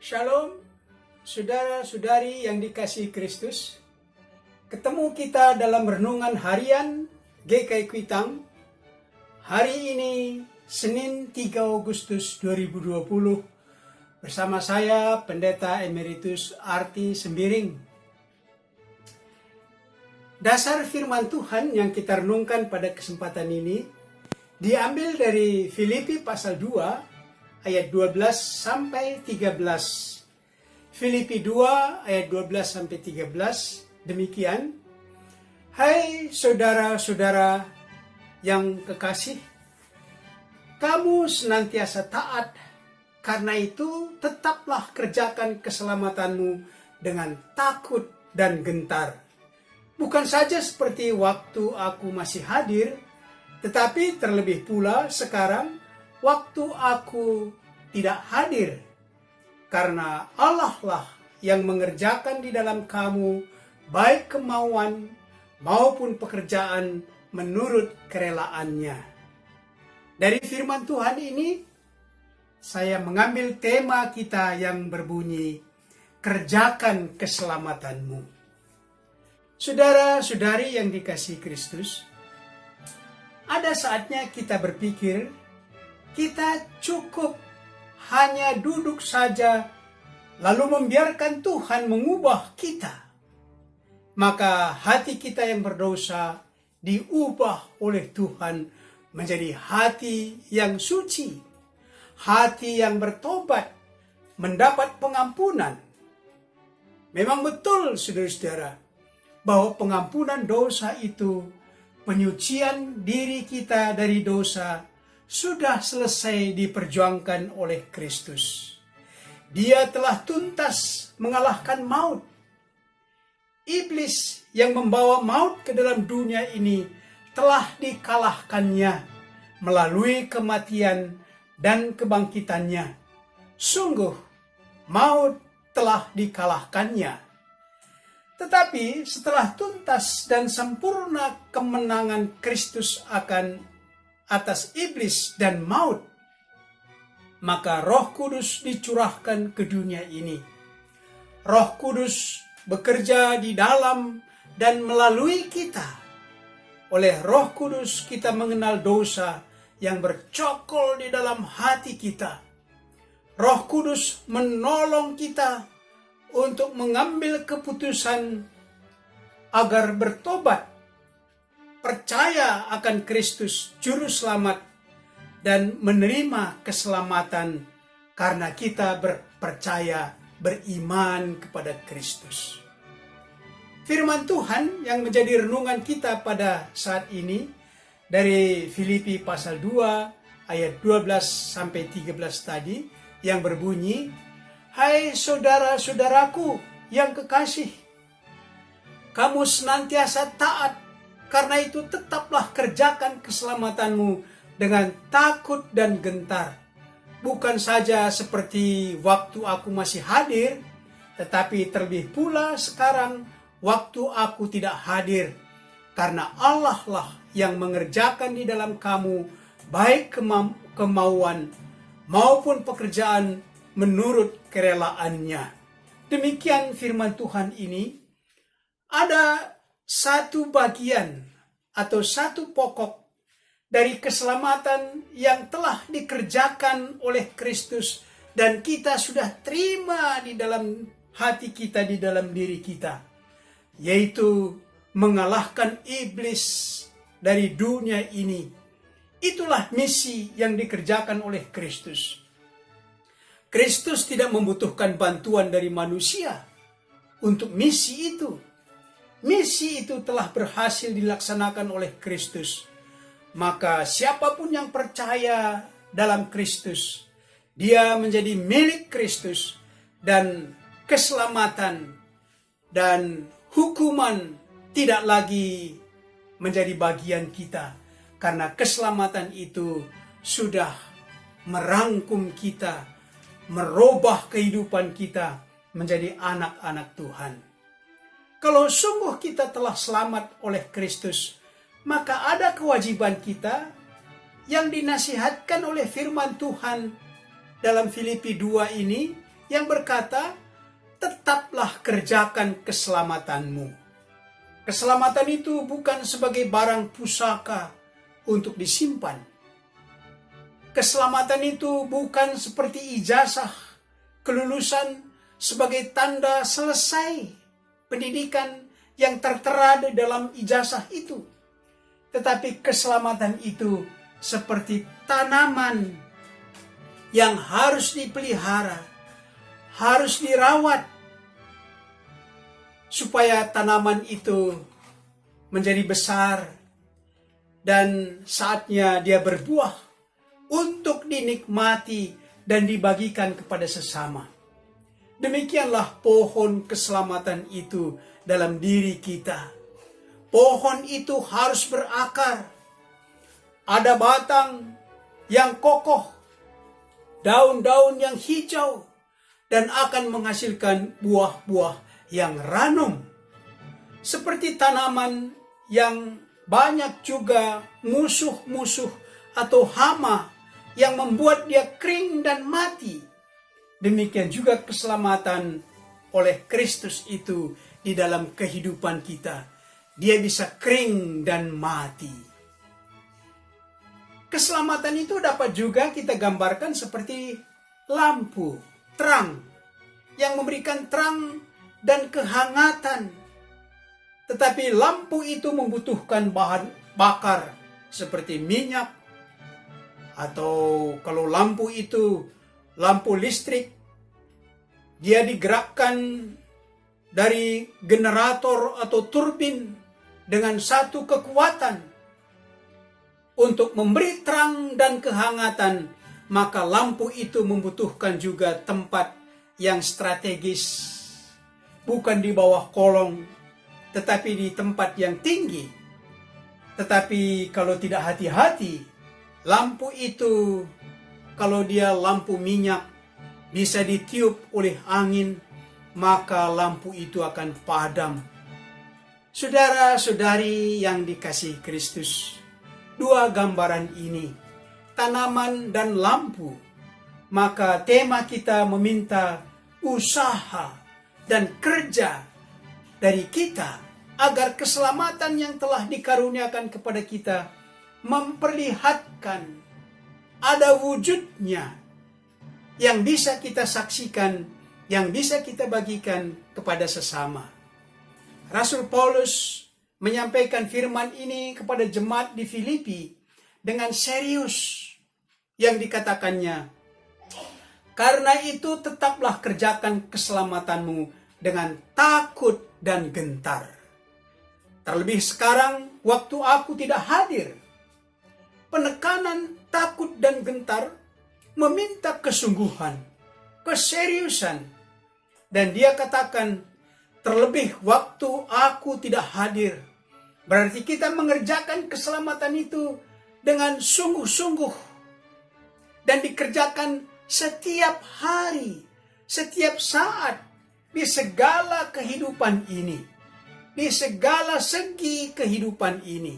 Shalom, saudara-saudari yang dikasihi Kristus. Ketemu kita dalam renungan harian GKI Kuitang. Hari ini Senin 3 Agustus 2020 bersama saya Pendeta Emeritus Arti Sembiring. Dasar firman Tuhan yang kita renungkan pada kesempatan ini diambil dari Filipi pasal 2 ayat 12 sampai 13. Filipi 2 ayat 12 sampai 13 demikian. Hai saudara-saudara yang kekasih, kamu senantiasa taat, karena itu tetaplah kerjakan keselamatanmu dengan takut dan gentar. Bukan saja seperti waktu aku masih hadir, tetapi terlebih pula sekarang waktu aku tidak hadir, karena Allah lah yang mengerjakan di dalam kamu baik kemauan maupun pekerjaan menurut kerelaannya. Dari firman Tuhan ini, saya mengambil tema kita yang berbunyi, kerjakan keselamatanmu. Saudara-saudari yang dikasihi Kristus, ada saatnya kita berpikir, kita cukup hanya duduk saja lalu membiarkan Tuhan mengubah kita. Maka hati kita yang berdosa diubah oleh Tuhan menjadi hati yang suci, hati yang bertobat, mendapat pengampunan. Memang betul saudara-saudara bahwa pengampunan dosa itu, penyucian diri kita dari dosa, sudah selesai diperjuangkan oleh Kristus. Dia telah tuntas mengalahkan maut. Iblis yang membawa maut ke dalam dunia ini telah dikalahkannya melalui kematian dan kebangkitannya. Sungguh, maut telah dikalahkannya. Tetapi setelah tuntas dan sempurna kemenangan Kristus atas iblis dan maut, maka Roh Kudus dicurahkan ke dunia ini. Roh Kudus bekerja di dalam dan melalui kita. Oleh Roh Kudus kita mengenal dosa yang bercokol di dalam hati kita. Roh Kudus menolong kita untuk mengambil keputusan agar bertobat, percaya akan Kristus Juru Selamat, dan menerima keselamatan karena kita percaya, beriman kepada Kristus. Firman Tuhan yang menjadi renungan kita pada saat ini dari Filipi pasal 2 ayat 12 sampai 13 tadi yang berbunyi, hai saudara-saudaraku yang kekasih, kamu senantiasa taat, karena itu tetaplah kerjakan keselamatanmu dengan takut dan gentar. Bukan saja seperti waktu aku masih hadir, tetapi terlebih pula sekarang waktu aku tidak hadir. Karena Allah lah yang mengerjakan di dalam kamu baik kemauan maupun pekerjaan menurut kerelaannya. Demikian firman Tuhan ini. Ada satu bagian atau satu pokok dari keselamatan yang telah dikerjakan oleh Kristus dan kita sudah terima di dalam hati kita, di dalam diri kita, yaitu mengalahkan iblis dari dunia ini. Itulah misi yang dikerjakan oleh Kristus. Kristus tidak membutuhkan bantuan dari manusia untuk misi itu. Misi itu telah berhasil dilaksanakan oleh Kristus. Maka siapapun yang percaya dalam Kristus, dia menjadi milik Kristus, dan keselamatan dan hukuman tidak lagi menjadi bagian kita. Karena keselamatan itu sudah merangkum kita, merubah kehidupan kita menjadi anak-anak Tuhan. Kalau sungguh kita telah selamat oleh Kristus, maka ada kewajiban kita yang dinasihatkan oleh firman Tuhan dalam Filipi 2 ini, yang berkata, tetaplah kerjakan keselamatanmu. Keselamatan itu bukan sebagai barang pusaka untuk disimpan. Keselamatan itu bukan seperti ijazah kelulusan sebagai tanda selesai pendidikan yang tertera di dalam ijazah itu. Tetapi keselamatan itu seperti tanaman yang harus dipelihara, harus dirawat, supaya tanaman itu menjadi besar dan saatnya dia berbuah untuk dinikmati dan dibagikan kepada sesama. Demikianlah pohon keselamatan itu dalam diri kita. Pohon itu harus berakar, ada batang yang kokoh, daun-daun yang hijau, dan akan menghasilkan buah-buah yang ranum. Seperti tanaman yang banyak juga musuh-musuh atau hama yang membuat dia kering dan mati. Demikian juga keselamatan oleh Kristus itu di dalam kehidupan kita. Dia bisa kering dan mati. Keselamatan itu dapat juga kita gambarkan seperti lampu, terang, yang memberikan terang dan kehangatan. Tetapi lampu itu membutuhkan bahan bakar seperti minyak, atau kalau lampu itu lampu listrik, dia digerakkan dari generator atau turbin dengan satu kekuatan untuk memberi terang dan kehangatan. Maka lampu itu membutuhkan juga tempat yang strategis, bukan di bawah kolong, tetapi di tempat yang tinggi. Tetapi kalau tidak hati-hati, lampu itu, kalau dia lampu minyak, bisa ditiup oleh angin, maka lampu itu akan padam. Saudara-saudari yang dikasihi Kristus, dua gambaran ini, tanaman dan lampu, maka tema kita meminta usaha dan kerja dari kita agar keselamatan yang telah dikaruniakan kepada kita memperlihatkan ada wujudnya yang bisa kita saksikan, yang bisa kita bagikan kepada sesama. Rasul Paulus menyampaikan firman ini kepada jemaat di Filipi dengan serius yang dikatakannya, karena itu tetaplah kerjakan keselamatanmu dengan takut dan gentar. Terlebih sekarang waktu aku tidak hadir. Penekanan takut dan gentar meminta kesungguhan, keseriusan. Dan dia katakan, terlebih waktu aku tidak hadir. Berarti kita mengerjakan keselamatan itu dengan sungguh-sungguh. Dan dikerjakan setiap hari, setiap saat, di segala kehidupan ini, di segala segi kehidupan ini,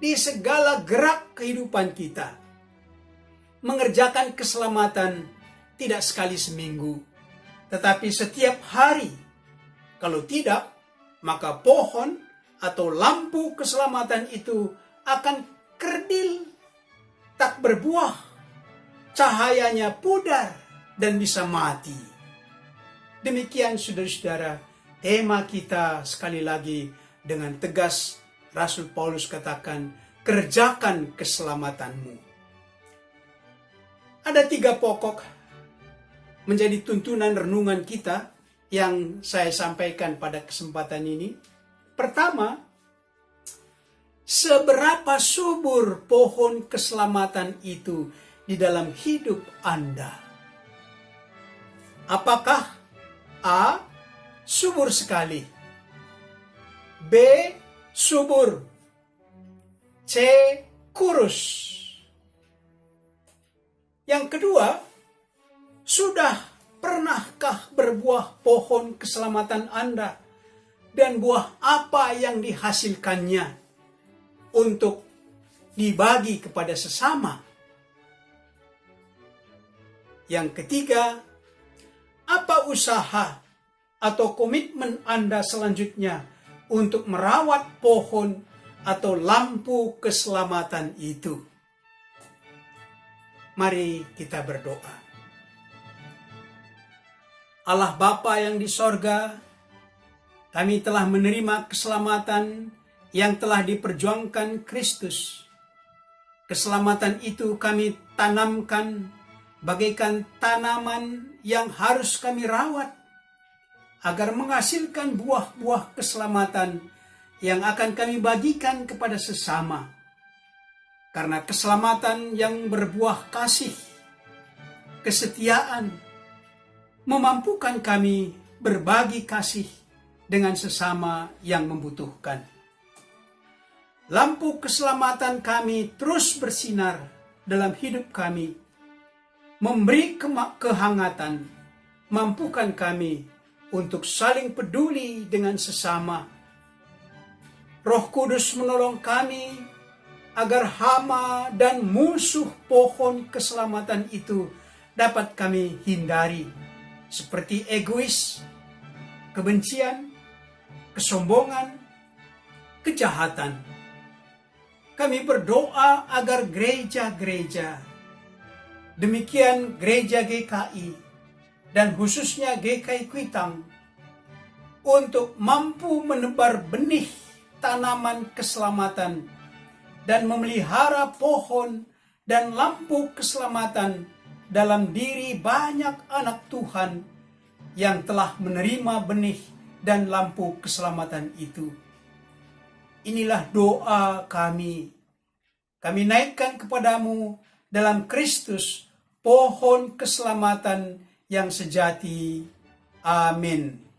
di segala gerak kehidupan kita. Mengerjakan keselamatan tidak sekali seminggu, tetapi setiap hari. Kalau tidak, maka pohon atau lampu keselamatan itu akan kerdil, tak berbuah, cahayanya pudar dan bisa mati. Demikian saudara-saudara, tema kita sekali lagi dengan tegas Rasul Paulus katakan, kerjakan keselamatanmu. Ada 3 pokok menjadi tuntunan renungan kita yang saya sampaikan pada kesempatan ini. Pertama, seberapa subur pohon keselamatan itu di dalam hidup Anda? Apakah A. subur sekali, B. subur, C. kurus? Yang kedua, sudah pernahkah berbuah pohon keselamatan Anda? Dan buah apa yang dihasilkannya untuk dibagi kepada sesama? Yang ketiga, apa usaha atau komitmen Anda selanjutnya untuk merawat pohon atau lampu keselamatan itu? Mari kita berdoa. Allah Bapa yang di sorga, kami telah menerima keselamatan yang telah diperjuangkan Kristus. Keselamatan itu kami tanamkan bagaikan tanaman yang harus kami rawat agar menghasilkan buah-buah keselamatan yang akan kami bagikan kepada sesama. Karena keselamatan yang berbuah kasih, kesetiaan, memampukan kami berbagi kasih dengan sesama yang membutuhkan. Lampu keselamatan kami terus bersinar dalam hidup kami, memberi kehangatan, mampukan kami untuk saling peduli dengan sesama. Roh Kudus menolong kami agar hama dan musuh pohon keselamatan itu dapat kami hindari, seperti egois, kebencian, kesombongan, kejahatan. Kami berdoa agar gereja-gereja, demikian gereja GKI, dan khususnya GKI Kuitang, untuk mampu menebar benih tanaman keselamatan dan memelihara pohon dan lampu keselamatan dalam diri banyak anak Tuhan yang telah menerima benih dan lampu keselamatan itu. Inilah doa kami. Kami naikkan kepadamu dalam Kristus pohon keselamatan yang sejati. Amin.